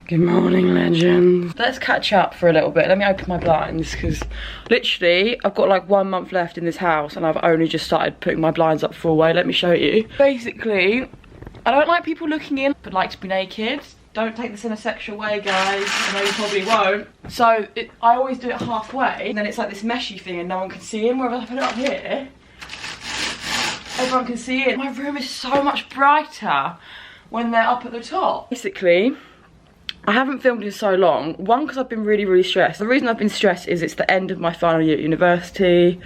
Good morning, legends. Let's catch up for a little bit. Let me open my blinds because literally I've got like 1 month left in this house and I've only just started putting my blinds up full way. Let me show you. Basically, I don't like people looking in but like to be naked. Don't take this in a sexual way, guys. I know you probably won't. So I always do it halfway and then it's like this meshy thing and no one can see in. Whereas I put it up here, everyone can see it. My room is so much brighter when they're up at the top. Basically, I haven't filmed in so long. One, because I've been really stressed. The reason I've been stressed is it's the end of my final year at university.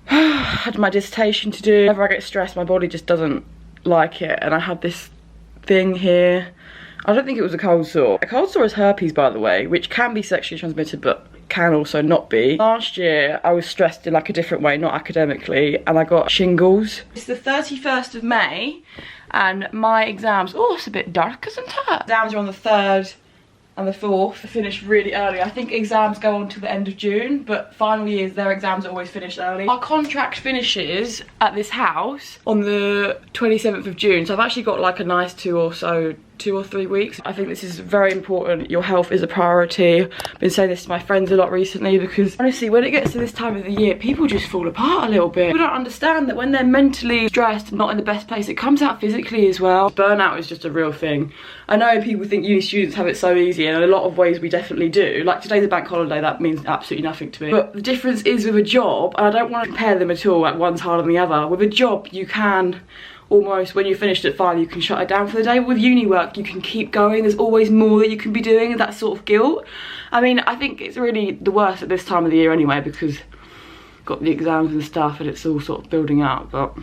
I had my dissertation to do. Whenever I get stressed, my body just doesn't like it. And I had this thing here. I don't think it was a cold sore. A cold sore is herpes, by the way, which can be sexually transmitted, but can also not be. Last year, I was stressed in like a different way, not academically, and I got shingles. It's the 31st of May. And my exams, oh, it's a bit dark, isn't it? Exams are on the 3rd and the 4th. I finished really early. I think exams go on till the end of June, but final years, their exams are always finished early. Our contract finishes at this house on the 27th of June, so I've actually got like a nice 2 or 3 weeks. I think this is very important. Your health is a priority. I've been saying this to my friends a lot recently because honestly, when it gets to this time of the year, people just fall apart a little bit. People don't understand that when they're mentally stressed and not in the best place, it comes out physically as well. Burnout is just a real thing. I know people think uni students have it so easy, and in a lot of ways we definitely do. Like today's a bank holiday, that means absolutely nothing to me. But the difference is with a job, and I don't want to compare them at all, like one's harder than the other. With a job, you can almost, when you're finished at 5, you can shut it down for the day. With uni work, you can keep going. There's always more that you can be doing, that sort of guilt. I mean, I think it's really the worst at this time of the year anyway, because I've got the exams and stuff and it's all sort of building up. But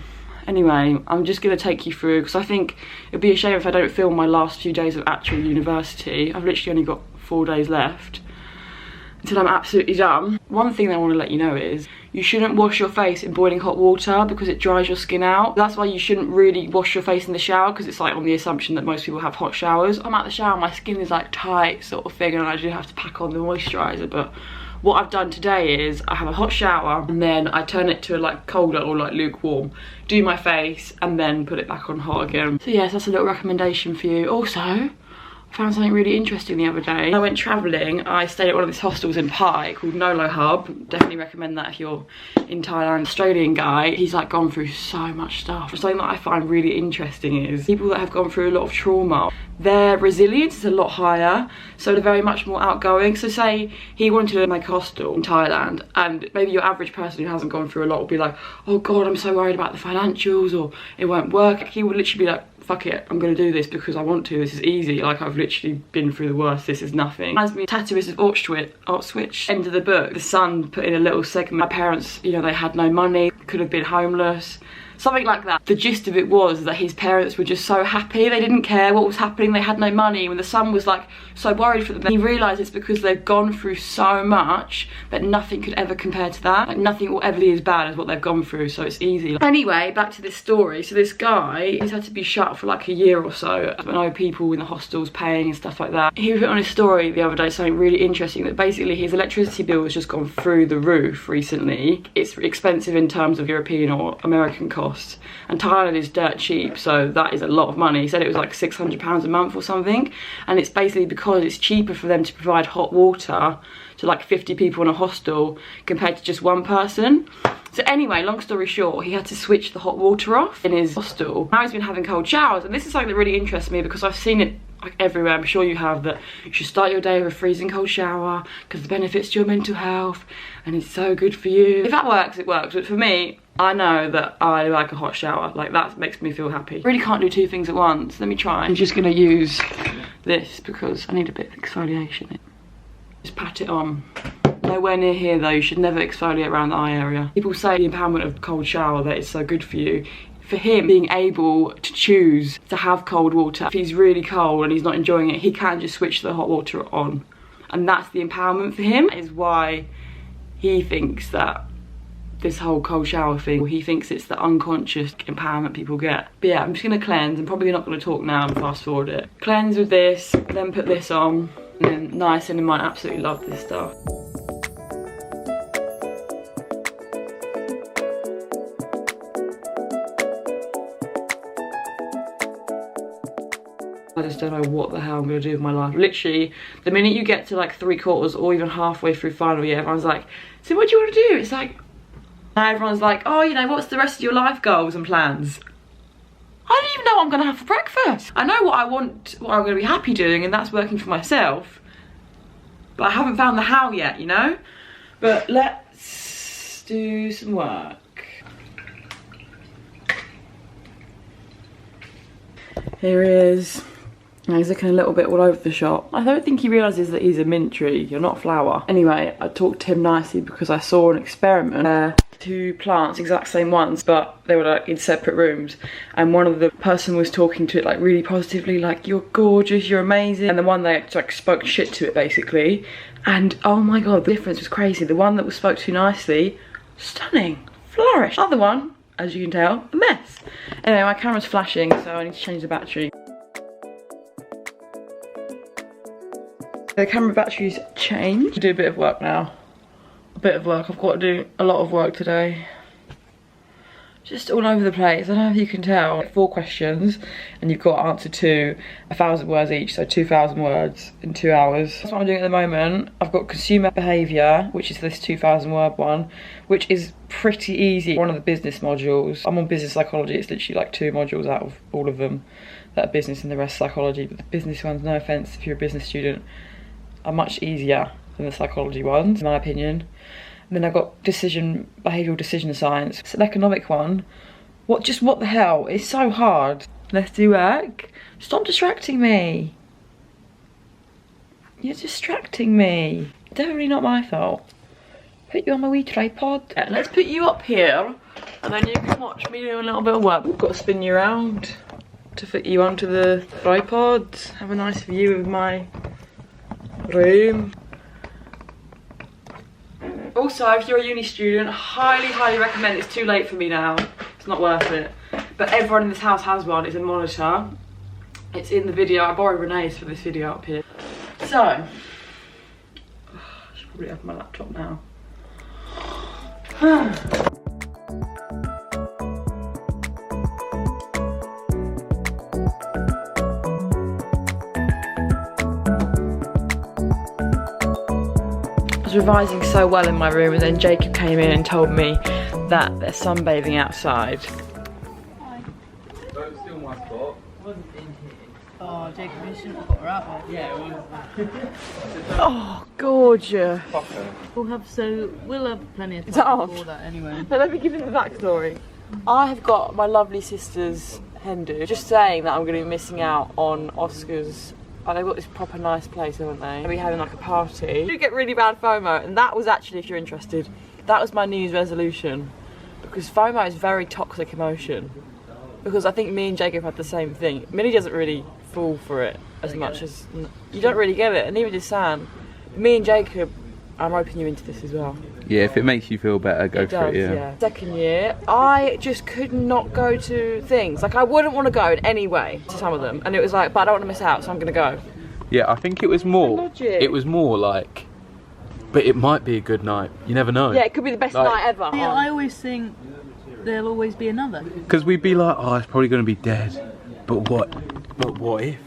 anyway, I'm just going to take you through, because I think it'd be a shame if I don't film my last few days of actual university. I've literally only got 4 days left until I'm absolutely done. One thing that I want to let you know is you shouldn't wash your face in boiling hot water because it dries your skin out. That's why you shouldn't really wash your face in the shower, because it's like on the assumption that most people have hot showers. I'm at the shower, my skin is like tight sort of thing, and I do have to pack on the moisturiser. But what I've done today is I have a hot shower and then I turn it to like colder or like lukewarm, do my face and then put it back on hot again. So yes, that's a little recommendation for you. Also, I found something really interesting the other day. I went travelling. I stayed at one of these hostels in Pai called Lough Hub. Definitely recommend that if you're in Thailand. Australian guy, he's like gone through so much stuff. Something that I find really interesting is people that have gone through a lot of trauma, their resilience is a lot higher, so they're very much more outgoing. So say he wanted to make a hostel in Thailand, and maybe your average person who hasn't gone through a lot will be like, oh god, I'm so worried about the financials, or it won't work. He would literally be like, fuck it, I'm gonna do this because I want to. This is easy. Like, I've literally been through the worst. This is nothing. Reminds me of Tattooist of Auschwitz. End of the book, the son put in a little segment. My parents, you know, they had no money, could have been homeless. Something like that. The gist of it was that his parents were just so happy. They didn't care what was happening. They had no money. When the son was like so worried for them, he realised it's because they've gone through so much that nothing could ever compare to that. Like, nothing will ever be as bad as what they've gone through, so it's easy. Anyway, back to this story. So this guy, he's had to be shut for like a year or so. I know people in the hostels paying and stuff like that. He put on his story the other day something really interesting, that basically his electricity bill has just gone through the roof recently. It's expensive in terms of European or American costs. And Thailand is dirt cheap, so that is a lot of money. He said it was like £600 a month or something, and it's basically because it's cheaper for them to provide hot water to like 50 people in a hostel compared to just one person. So anyway, long story short, he had to switch the hot water off in his hostel. Now he's been having cold showers, and this is something that really interests me because I've seen it like everywhere. I'm sure you have, that you should start your day with a freezing cold shower because the benefits to your mental health and it's so good for you. If that works, it works, but for me, I know that I like a hot shower. Like, that makes me feel happy. I really can't do 2 things at once. Let me try. I'm just gonna use this because I need a bit of exfoliation. Just pat it on. Nowhere near here though. You should never exfoliate around the eye area. People say the empowerment of cold shower, that it's so good for you. For him, being able to choose to have cold water, if he's really cold and he's not enjoying it, he can just switch the hot water on. And that's the empowerment for him, is why he thinks that this whole cold shower thing, he thinks it's the unconscious empowerment people get. But yeah, I'm just gonna cleanse. I'm probably not gonna talk now and fast forward it. Cleanse with this, then put this on, and then niacinamide. Absolutely love this stuff. I just don't know what the hell I'm going to do with my life. Literally, the minute you get to like 3/4 or even halfway through final year, everyone's like, so what do you want to do? It's like, now everyone's like, oh, you know, what's the rest of your life goals and plans? I don't even know what I'm going to have for breakfast. I know what I want, what I'm going to be happy doing, and that's working for myself. But I haven't found the how yet, you know? But let's do some work. Here he is. He's looking a little bit all over the shop. I don't think he realises that he's a mint tree. You're not flower. Anyway, I talked to him nicely because I saw an experiment where 2 plants, exact same ones, but they were like in separate rooms. And one of the person was talking to it like really positively, like, you're gorgeous, you're amazing. And the one they like spoke shit to it basically. And oh my God, the difference was crazy. The one that was spoke to nicely, stunning, flourished. Other one, as you can tell, a mess. Anyway, my camera's flashing, so I need to change the battery. The camera battery's changed. Do a bit of work now. A bit of work. I've got to do a lot of work today. Just all over the place. I don't know if you can tell. 4 questions, and you've got to answer to 1,000 words each, so 2,000 words in 2 hours. That's what I'm doing at the moment. I've got consumer behaviour, which is this 2,000 word one, which is pretty easy. One of the business modules. I'm on business psychology. It's literally like 2 modules out of all of them that are business and the rest psychology. But the business ones, no offence if you're a business student, are much easier than the psychology ones, in my opinion. And then I've got behavioural decision science. It's an economic one. What the hell? It's so hard. Let's do work. Stop distracting me. You're distracting me. Definitely not my fault. Put you on my wee tripod. Yeah, let's put you up here, and then you can watch me do a little bit of work. We've got to spin you around to fit you onto the tripod. Have a nice view of my room. Also, if you're a uni student, highly recommend. It's too late for me now. It's not worth it. But everyone in this house has one. It's a monitor. It's in the video. I borrowed Renee's for this video up here. So, I should probably open my laptop now. I was revising so well in my room, and then Jacob came in and told me that they're sunbathing outside. Hi. Don't steal my spot. Wasn't in here. Oh, Jacob, you shouldn't have got her out there. Yeah, it was. Oh, gorgeous. We'll have plenty of Is that time off? for that anyway. So let me give you the backstory. I have got my lovely sister's hen do. Just saying that I'm going to be missing out on Oscar's. Oh, they've got this proper nice place, haven't they? We're having like a party. You get really bad FOMO, and that was actually, if you're interested, that was my New Year's resolution. Because FOMO is very toxic emotion. Because I think me and Jacob had the same thing. Millie doesn't really fall for it as much as... You don't really get it, and neither does Sam. Me and Jacob, I'm roping you into this as well. Yeah, if it makes you feel better, go for it, yeah. Second year, I just could not go to things. Like, I wouldn't want to go in any way to some of them. And it was like, but I don't want to miss out, so I'm going to go. Yeah, I think it was more... Logic. It was more like... But it might be a good night. You never know. Yeah, it could be the best night ever. Yeah, I always think there'll always be another. Because we'd be like, oh, it's probably going to be dead. But what if?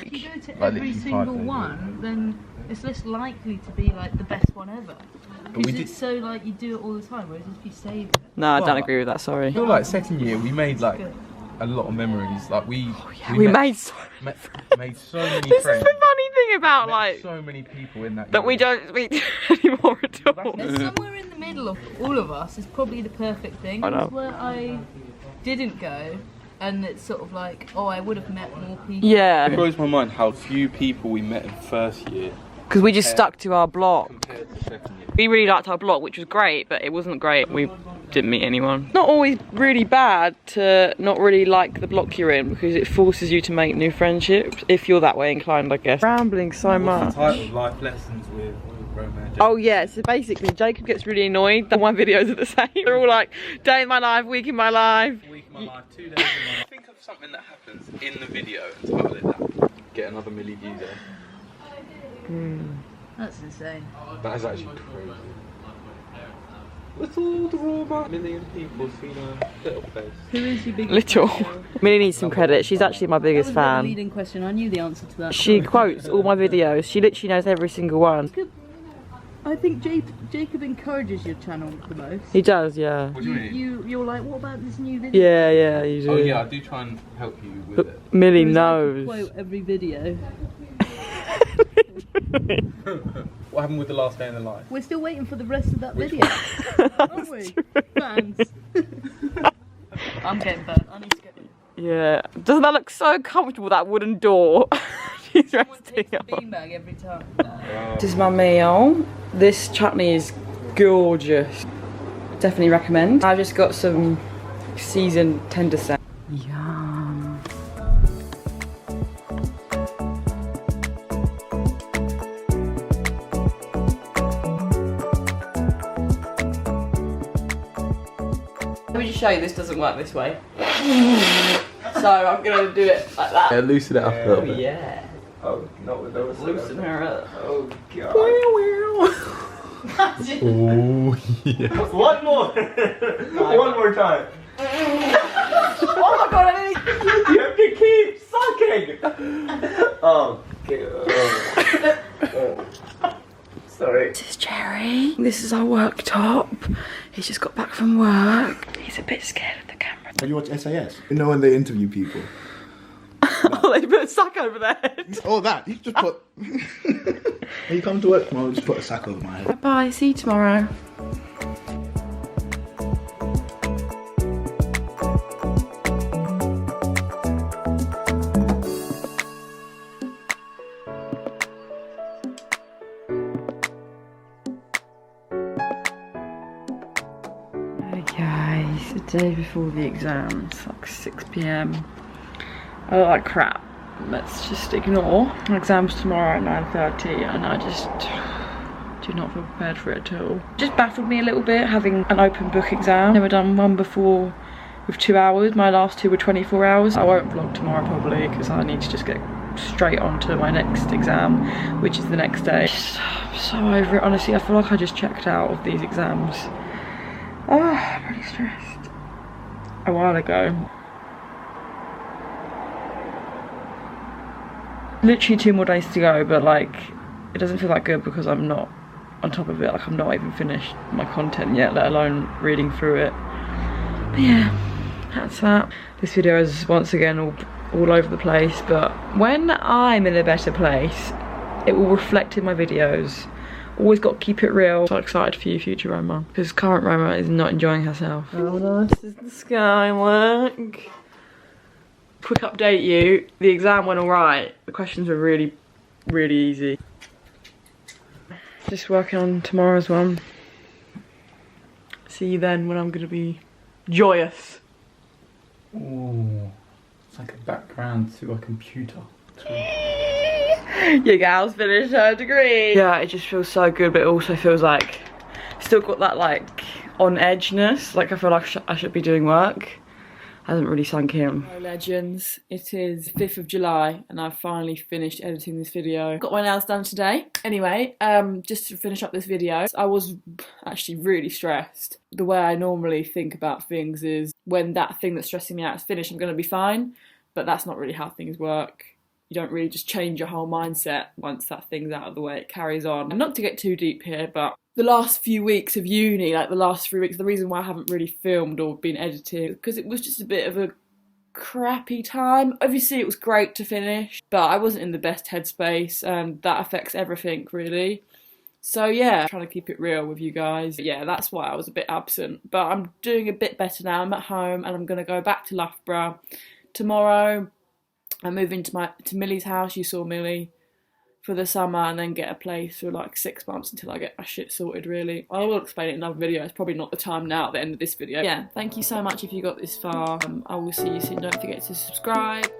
If you go to every single one, then it's less likely to be like the best one ever. Because it's so like you do it all the time, whereas if you save it. No, I don't agree with that, sorry. I feel like second year we made like a lot of memories. Like we made so made so many This friends. is the funny thing about Met like so many people in that that year. we don't speak anymore at all. There's somewhere in the middle of all of us is probably the perfect thing. I know. It's where I didn't go, and it's sort of like, oh, I would have met more people. Yeah, It blows my mind how few people we met in first year because we just stuck to our block. compared to second year. We really liked our block, which was great, but it wasn't great. We didn't meet anyone. Not always really bad to not really like the block you're in, because it forces you to make new friendships, if you're that way inclined, I guess. Rambling so much. Title, Life Lessons with Romeo. Oh yeah, so basically Jacob gets really annoyed that my videos are the same. They're all like, day in my life, week in my life. Week of my life, 2 days in my life. Think of something that happens in the video and title it that. Get another million views on. That's insane. That is actually crazy. Little drama. Million people seen a little place. Who is your biggest Little. fan? Millie needs some credit. She's actually my biggest That was a fan. leading question. I knew the answer to that. She quotes all my videos. She literally knows every single one. I think Jacob encourages your channel the most. He does, yeah. What do you mean? You're like, what about this new video? Yeah, yeah, you do. Oh yeah, I do try and help you with it. Millie Whereas I could knows. quote every video. What happened with the last day in the life? We're still waiting for the rest of that video, aren't we? Fans. I'm getting burnt. I need to get it. Yeah. Doesn't that look so comfortable, that wooden door? She's Someone resting takes the on. beanbag every time. This is my meal. This chutney is gorgeous. Definitely recommend. I just got some seasoned tender salmon. Yum. Let me just show you this doesn't work this way. So I'm gonna do it like that. Yeah, loosen it up a little bit. Yeah. Oh, not with those. Loosen her up. Oh god. Imagine. Oh yeah. One more! One more time. Oh my god, I didn't. You have to keep sucking! Oh, God. Sorry. This is Jerry. This is our worktop. He's just got back from work. He's a bit scared of the camera. Have you watched SAS? You know when they interview people? Oh, they put a sack over their head. Oh, that. You just put... When you come to work tomorrow, just put a sack over my head. Bye, see you tomorrow. Hey guys, the day before the exams, like 6 PM. I look like crap. Let's just ignore. Exams tomorrow at 9:30 and I just do not feel prepared for it at all. Just baffled me a little bit having an open book exam. Never done one before with 2 hours. My last two were 24 hours. I won't vlog tomorrow probably because I need to just get straight on to my next exam, which is the next day. I'm so over it, honestly. I feel like I just checked out of these exams. Oh, I'm really stressed. A while ago. Literally 2 more days to go, but like it doesn't feel that good because I'm not on top of it. Like I'm not even finished my content yet, let alone reading through it. But yeah, that's that. This video is once again all over the place, but when I'm in a better place, it will reflect in my videos. Always got to keep it real. So excited for you, future Roma, because current Roma is not enjoying herself. Oh, nice is the sky look. Quick update you, the exam went alright. The questions were really, really easy. Just working on tomorrow's one. See you then when I'm gonna be joyous. Ooh, it's like a background to a computer. Your gal's finished her degree. Yeah, it just feels so good, but it also feels like still got that like on edgeness. Like I feel like I should be doing work. Hasn't really sunk in. Hello legends, it is 5th of July and I've finally finished editing this video. Got my nails done today. Anyway, just to finish up this video, I was actually really stressed. The way I normally think about things is when that thing that's stressing me out is finished, I'm gonna be fine, but that's not really how things work. You don't really just change your whole mindset once that thing's out of the way, it carries on. And not to get too deep here, but the last few weeks of uni, like the last 3 weeks, the reason why I haven't really filmed or been editing, because it was just a bit of a crappy time. Obviously it was great to finish, but I wasn't in the best headspace and that affects everything really. So yeah, trying to keep it real with you guys. But yeah, that's why I was a bit absent, but I'm doing a bit better now. I'm at home and I'm gonna go back to Loughborough tomorrow. I'm moving to Millie's house, you saw Millie, for the summer, and then get a place for like 6 months until I get my shit sorted really. I will explain it in another video, it's probably not the time now at the end of this video. Yeah, thank you so much if you got this far. I will see you soon, don't forget to subscribe.